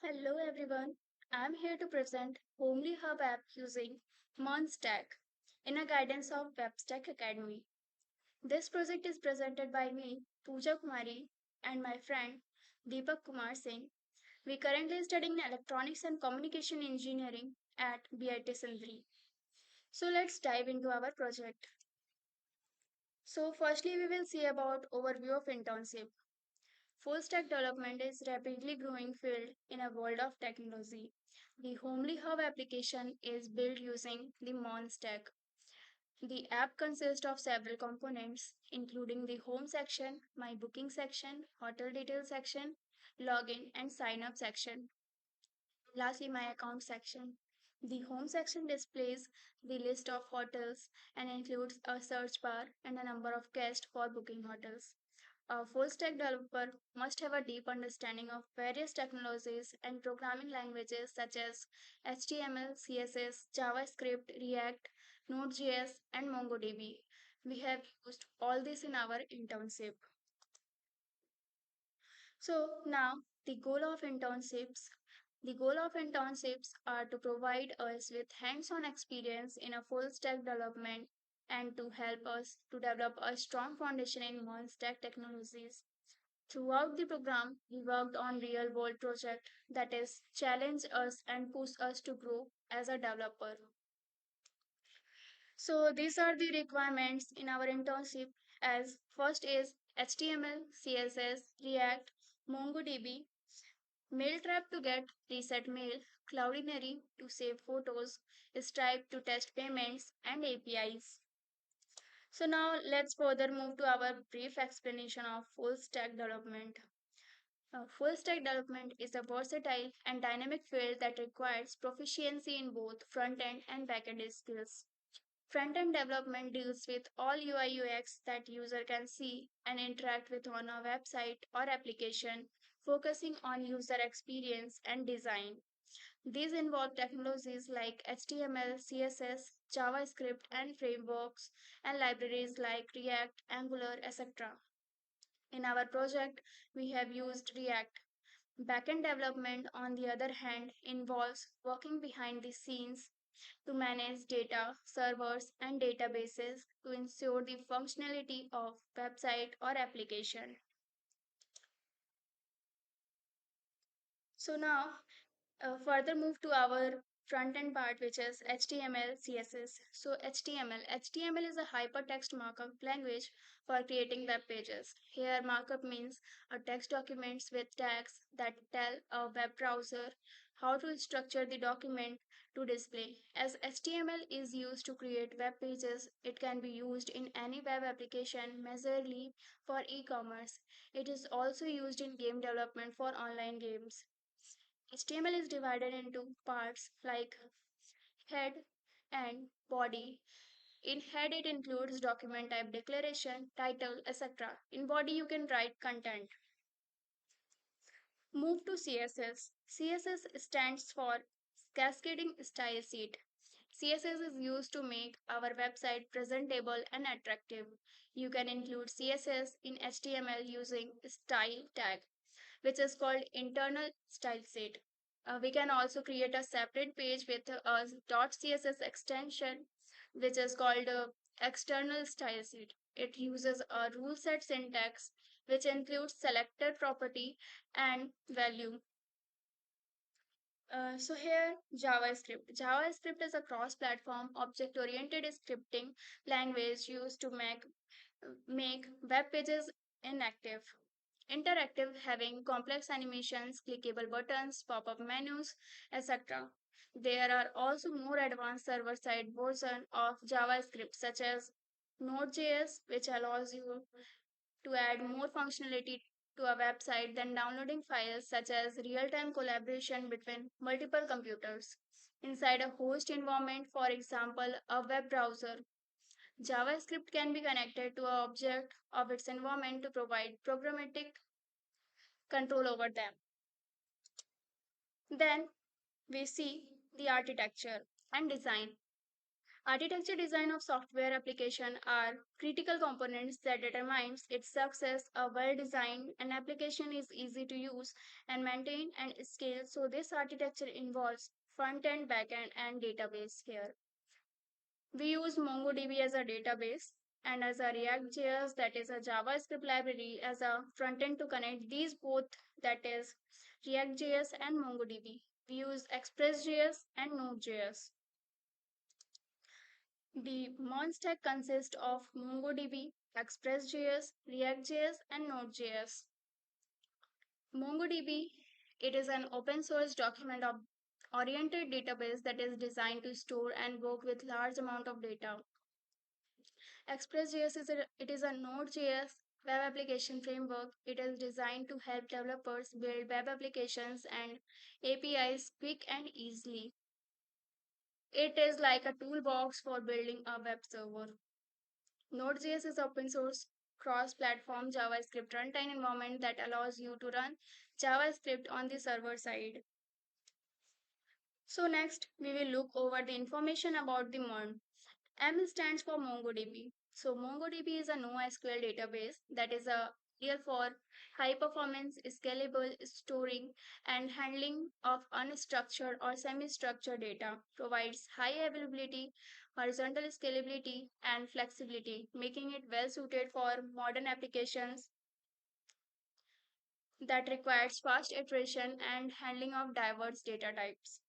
Hello everyone. I'm here to present HomelyHub app using MonStack in a guidance of WebStack Academy. This project is presented by me, Pooja Kumari, and my friend Deepak Kumar Singh. We currently studying electronics and communication engineering at BIT Sindri. So let's dive into our project. So firstly we will see about overview of internship. Full stack development is rapidly growing field in a world of technology. The Homely Hub application is built using the Mon stack. The app consists of several components, including the home section, my booking section, hotel details section, login and sign up section. Lastly, my account section. The home section displays the list of hotels and includes a search bar and a number of guests for booking hotels. A full stack developer must have a deep understanding of various technologies and programming languages such as HTML, CSS, JavaScript, React, Node.js, and MongoDB. We have used all this in our internship. So now the goal of internships. The goal of internships are to provide us with hands-on experience in a full stack development and to help us to develop a strong foundation in full stack technologies. Throughout the program, we worked on real-world project that is challenge us and push us to grow as a developer. So these are the requirements in our internship as first is HTML, CSS, React, MongoDB, Mailtrap to get reset mail, Cloudinary to save photos, Stripe to test payments and APIs. So now let's further move to our brief explanation of full stack development. Full stack development is a versatile and dynamic field that requires proficiency in both front end and back end skills. Front end development deals with all UI UX that user can see and interact with on a website or application, focusing on user experience and design. These involve technologies like HTML, CSS, JavaScript, and frameworks, and libraries like React, Angular, etc. In our project, we have used React. Backend development, on the other hand, involves working behind the scenes to manage data, servers, and databases to ensure the functionality of website or application. So now further move to our front end part, which is HTML, CSS. So HTML is a hypertext markup language for creating web pages. Here, markup means a text documents with tags that tell a web browser how to structure the document to display. As HTML is used to create web pages, it can be used in any web application, majorly for e-commerce. It is also used in game development for online games. HTML is divided into parts like head and body. In head, it includes document type declaration, title, etc. In body, you can write content. Move to CSS. CSS stands for Cascading Style Sheet. CSS is used to make our website presentable and attractive. You can include CSS in HTML using style tag, which is called internal style sheet. We can also create a separate page with a .css extension, which is called external style sheet. It uses a rule set syntax, which includes selector property and value. So here JavaScript. JavaScript is a cross-platform object-oriented scripting language used to make web pages interactive, having complex animations, clickable buttons, pop-up menus, etc. There are also more advanced server-side version of JavaScript such as Node.js, which allows you to add more functionality to a website than downloading files such as real-time collaboration between multiple computers. Inside a host environment, for example, a web browser, JavaScript can be connected to an object of its environment to provide programmatic control over them. Then we see the architecture and design. Architecture design of software application are critical components that determines its success. A well-designed an application is easy to use and maintain and scale. So this architecture involves front end, back end, and database here. We use MongoDB as a database and as a React.js, that is a JavaScript library, as a front end to connect these both, that is React.js and MongoDB. We use Express.js and Node.js. The Mon stack consists of MongoDB, Express.js, React.js, and Node.js. MongoDB, it is an open source document oriented database that is designed to store and work with large amount of data. Express.js it is a Node.js web application framework. It is designed to help developers build web applications and APIs quick and easily. It is like a toolbox for building a web server. Node.js is open source cross-platform JavaScript runtime environment that allows you to run JavaScript on the server side. So next, we will look over the information about the MERN. M stands for MongoDB. So MongoDB is a NoSQL database that is a ideal for high performance, scalable storing and handling of unstructured or semi-structured data, provides high availability, horizontal scalability and flexibility, making it well suited for modern applications that requires fast iteration and handling of diverse data types.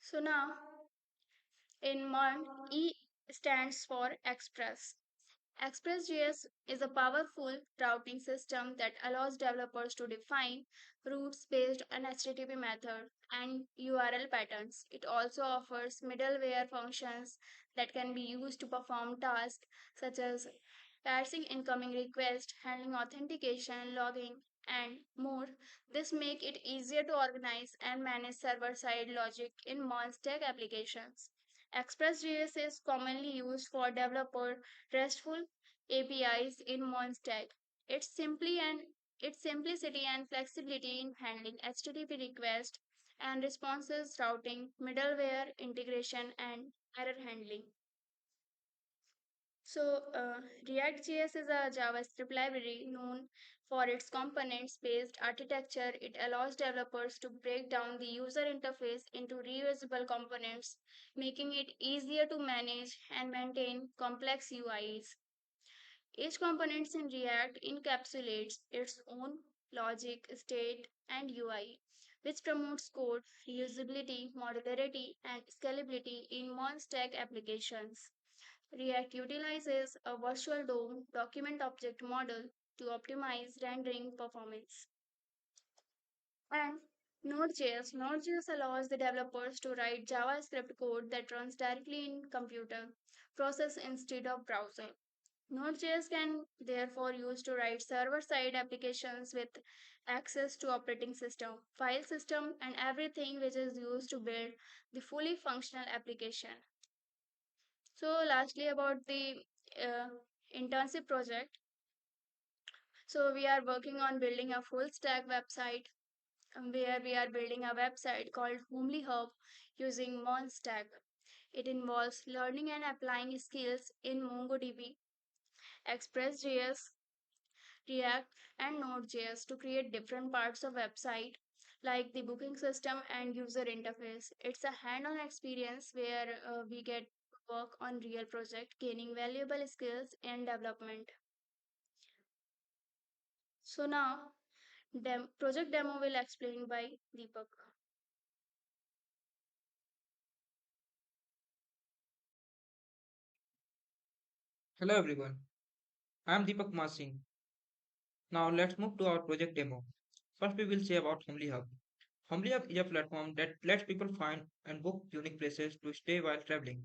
So now in MERN, E stands for Express. Express.js is a powerful routing system that allows developers to define routes based on HTTP method and URL patterns. It also offers middleware functions that can be used to perform tasks such as parsing incoming requests, handling authentication, logging, and more. This make it easier to organize and manage server-side logic in Monstack applications. Express.js is commonly used for developer RESTful APIs in Monstack. Its simply and its simplicity and flexibility in handling HTTP requests and responses, routing, middleware integration, and error handling. React.js is a JavaScript library known for its components-based architecture. It allows developers to break down the user interface into reusable components, making it easier to manage and maintain complex UIs. Each component in React encapsulates its own logic, state, and UI, which promotes code reusability, modularity, and scalability in non-stack applications. React utilizes a virtual DOM document object model to optimize rendering performance. And Node.js allows the developers to write JavaScript code that runs directly in computer process instead of browser. Node.js can therefore use to write server-side applications with access to operating system, file system, and everything which is used to build the fully functional application. So lastly about the uh, internship project. So we are working on building a full stack website where we are building a website called HomelyHub using Monstack. It involves learning and applying skills in MongoDB, Express.js, React, and Node.js to create different parts of website like the booking system and user interface. It's a hand-on experience where we get to work on real project, gaining valuable skills in development. So now, project demo will explain by Deepak. Hello everyone, I am Deepak Masing. Now let's move to our project demo. First we will say about HomelyHub. HomelyHub is a platform that lets people find and book unique places to stay while traveling.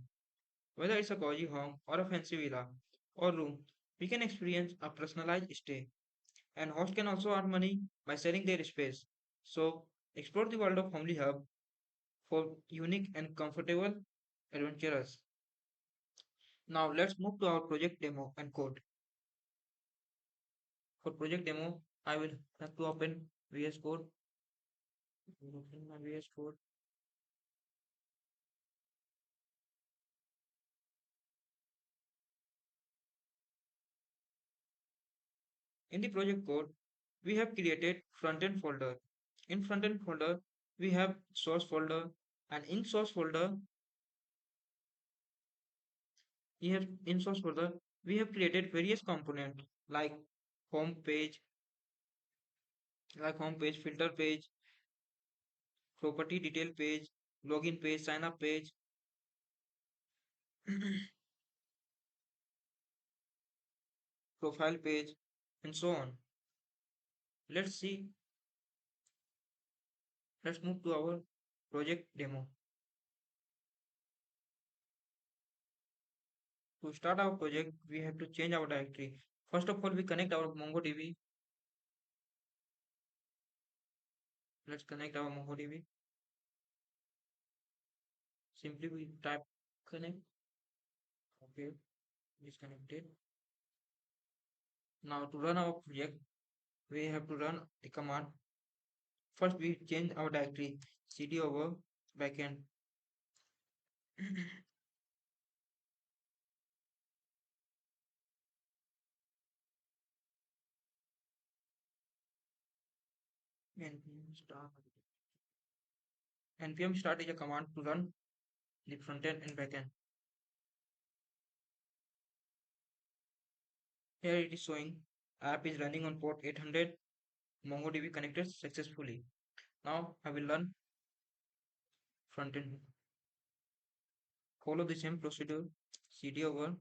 Whether it's a cozy home or a fancy villa or room, we can experience a personalized stay. And hosts can also earn money by selling their space. So explore the world of HomelyHub for unique and comfortable adventurers. Now let's move to our project demo and code. For project demo, I will have to open VS Code. Open my VS Code. In the project code, we have created front-end folder. In front-end folder, we have source folder, and in source folder we have created various components like home page, filter page, property detail page, login page, sign up page, profile page, and so on. Let's see, let's move to our project demo. To start our project, we have to change our directory. First of all, we connect our MongoDB. Let's connect our MongoDB. Simply we type connect. Okay, disconnected. Now to run our project, we have to run the command. First, we change our directory cd over backend. npm start. npm start is a command to run the front end and backend. Here it is showing app is running on port 800. MongoDB connected successfully. Now I will run front end. Follow the same procedure. cd over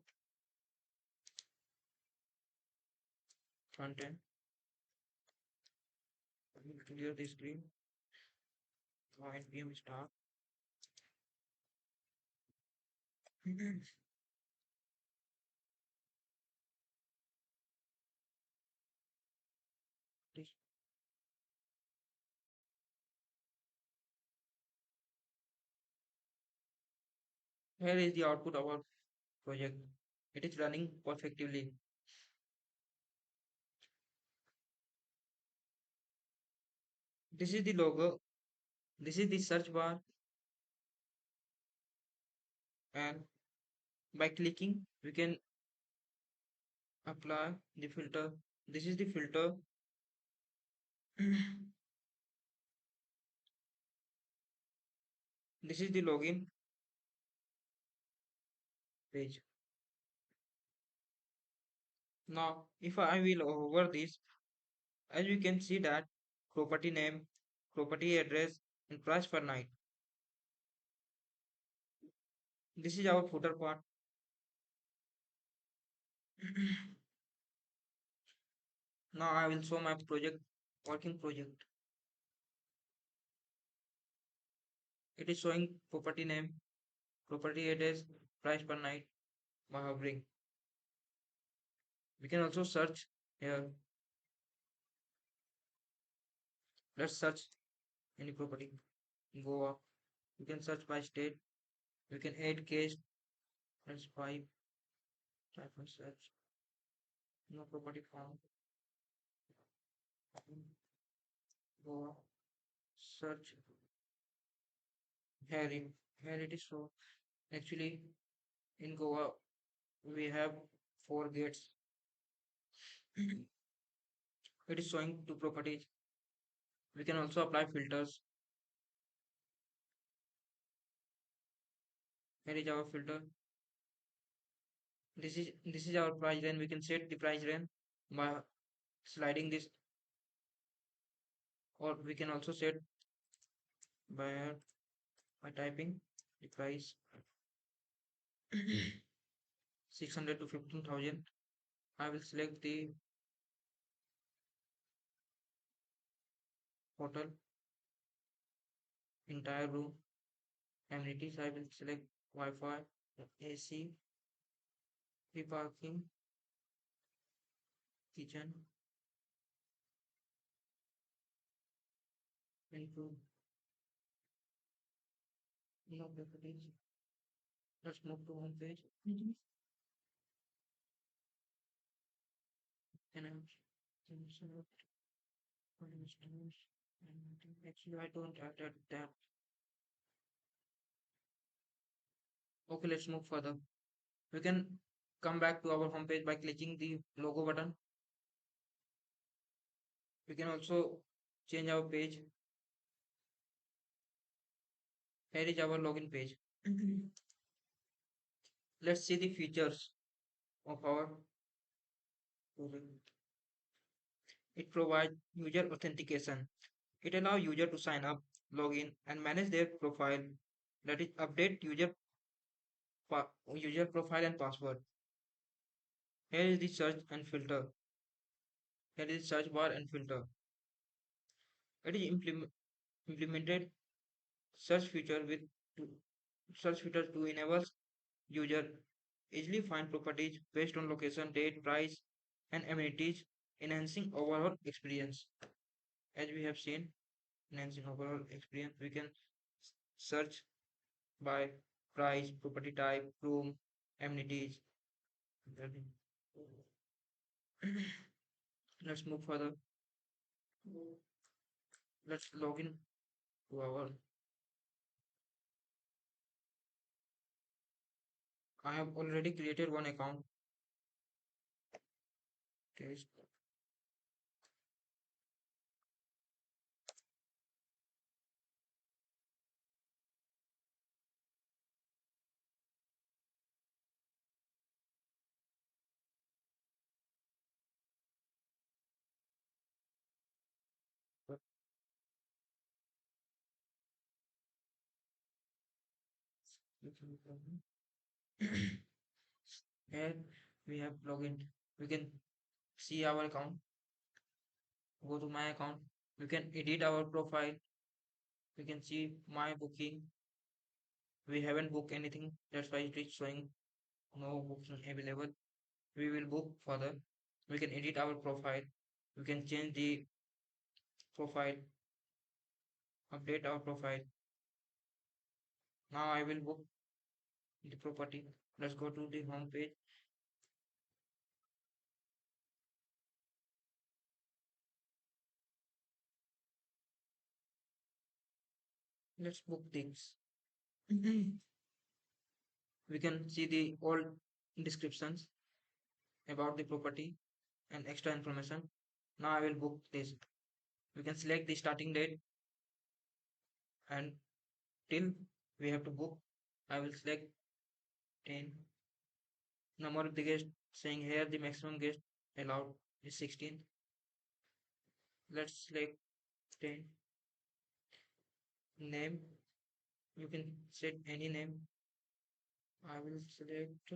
front end. I will clear the screen. Now npm start. This- Here is the output of our project. It is running perfectly. This is the logo. This is the search bar, and by clicking we can apply the filter. This is the filter. This is the login page. Now if I will over this, as we can see that property name, property address, and price per night. This is our footer part. Now I will show my project, working project. It is showing property name, property address, price per night by hovering. We can also search here. Let's search any property. Go up. You can search by state. You can add case. Let's five. Type and search. No property found. Go up. Search. Here, here it is. So actually in Goa we have four gates. It is showing two properties. We can also apply filters. Here is our filter. This is our price range. We can set the price range by sliding this, or we can also set by typing the price 600 to 15,000. I will select the hotel entire room. Amenities I will select Wi-Fi, AC, free parking, kitchen, improve. No properties. Let's move to home page. And I'm actually I don't have that. Okay, let's move further. We can come back to our home page by clicking the logo button. We can also change our page. Here is our login page. Let's see the features of our it provides user authentication. It allows user to sign up, log in, and manage their profile. That is, update user profile and password. Here is the search and filter. Here is search bar and filter. It is implemented search feature with to, search feature to enable user easily find properties based on location, date, price, and amenities, enhancing overall experience. As we have seen, enhancing overall experience, we can search by price, property type, room, amenities. Let's move further. Let's log in to our. I have already created one account. Test. Here we have login. We can see our account. Go to my account. We can edit our profile. We can see my booking. We haven't booked anything. That's why it is showing no booking available. We will book further. We can edit our profile. We can change the profile, update our profile. Now I will book the property. Let's go to the home page. Let's book things. We can see the all descriptions about the property and extra information. Now I will book this. We can select the starting date and till we have to book. I will select 10. Number of the guests saying here the maximum guest allowed is 16. Let's select 10. Name. You can set any name. I will select.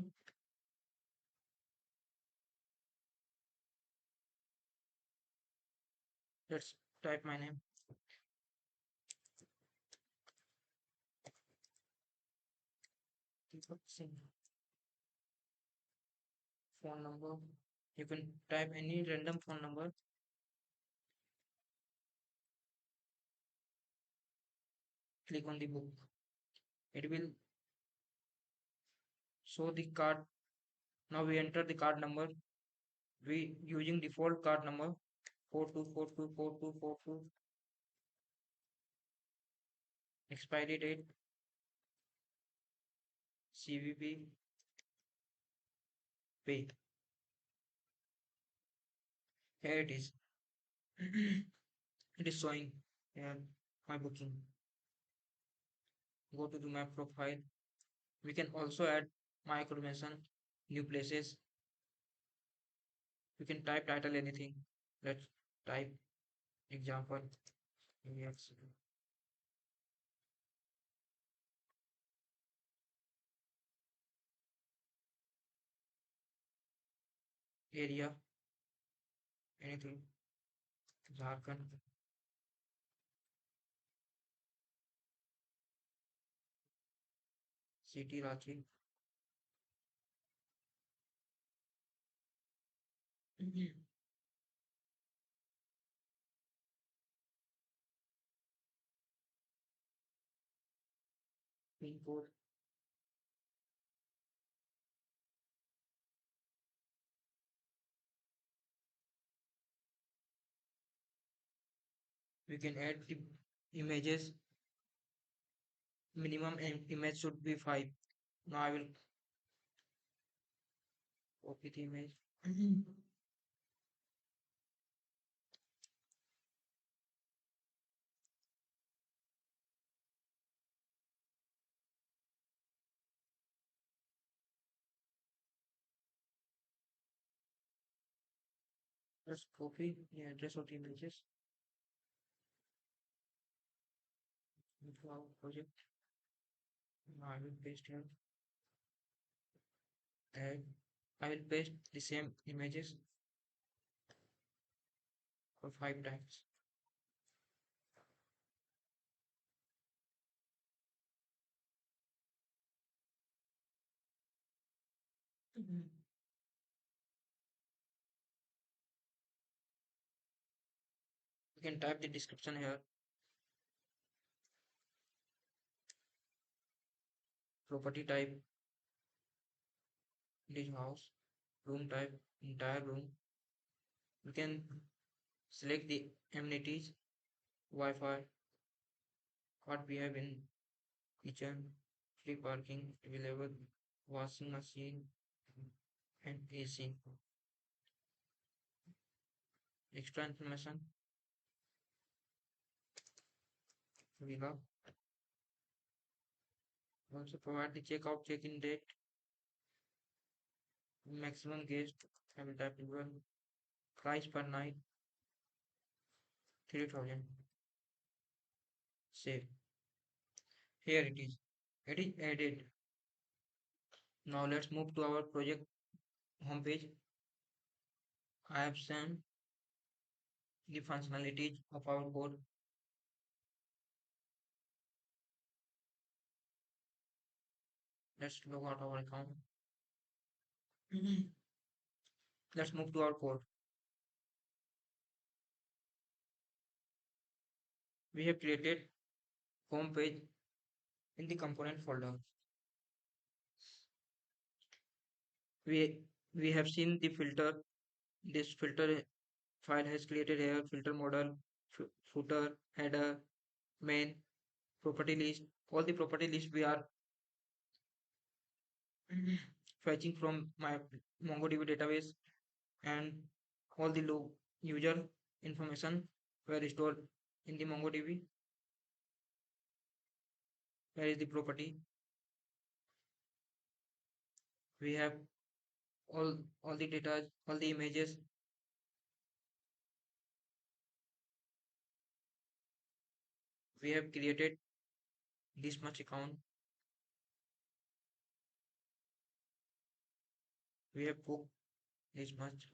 Let's type my name. Deepak Singh. Phone number. You can type any random phone number. Click on the book. It will show the card. Now we enter the card number. We using default card number 42424242. Expiry date CVV pay. Here it is. It is showing here my booking. Go to the map profile. We can also add my accommodation, new places. We can type title anything. Let's type example. Yes. Area anything. Jharkhand. City Ranchi. Pin code. We can add the images. Minimum image should be 5. Now I will copy the image. Let's copy the address of the images into our project. Now I will paste here. And I will paste the same images for 5 times. Mhm. You can type the description here. Property type, this house. Room type, entire room. You can select the amenities, Wi-Fi, what we have in kitchen, free parking available, washing machine, and AC. Extra information, we have also provide the checkout, check-in date, maximum guest, I will type as well. Price per night, 3,000. Save. Here it is. It is added. Now let's move to our project homepage. I have sent the functionalities of our code. Let's log out our account. Let's move to our code. We have created home page in the component folder. We we have seen the filter. This filter file has created here filter model, footer, header, main, property list. All the property list we are fetching from my MongoDB database, and all the low user information were stored in the MongoDB. Where is the property? We have all the data, all the images. We have created this much account. We have booked this much.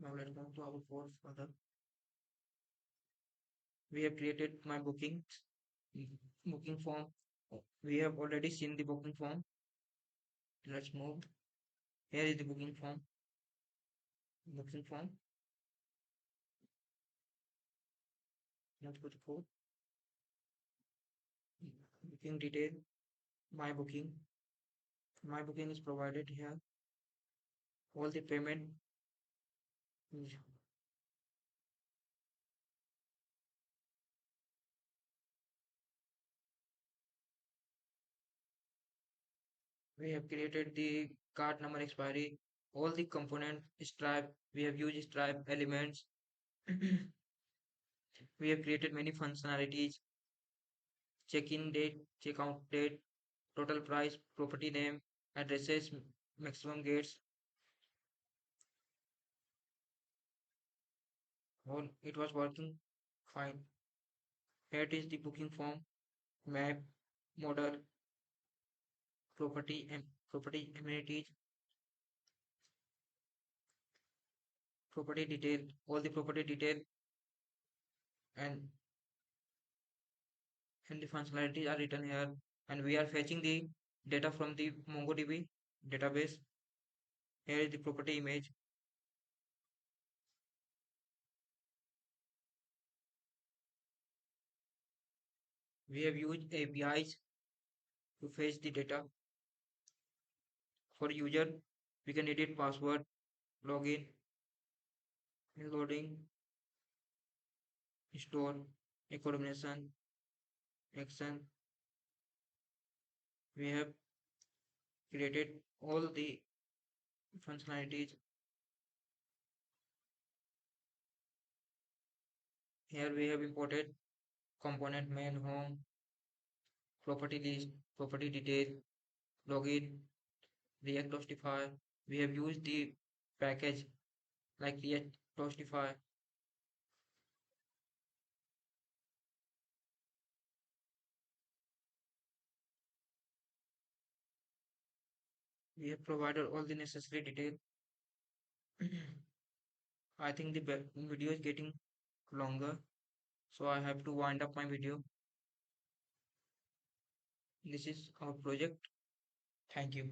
Now let's go to our code further. We have created my booking form. We have already seen the booking form. Let's move. Here is the booking form. Booking form. Let's go to code. Booking detail. My booking. My booking is provided here. All the payment. We have created the card number expiry. All the component stripe. We have used stripe elements. We have created many functionalities. Check-in date, check-out date, total price, property name, addresses, maximum gates. All it was working fine. Here it is the booking form, map, model, property and property amenities, property detail, all the property detail and the functionalities are written here. And we are fetching the data from the MongoDB database. Here is the property image. We have used APIs to fetch the data. For user, we can edit password, login, loading, store, accommodation, action. We have created all the functionalities. Here we have imported component main home, property list, property detail, login, React Justify. We have used the package like React Toastify. We have provided all the necessary detail. I think the video is getting longer, so I have to wind up my video. This is our project. Thank you.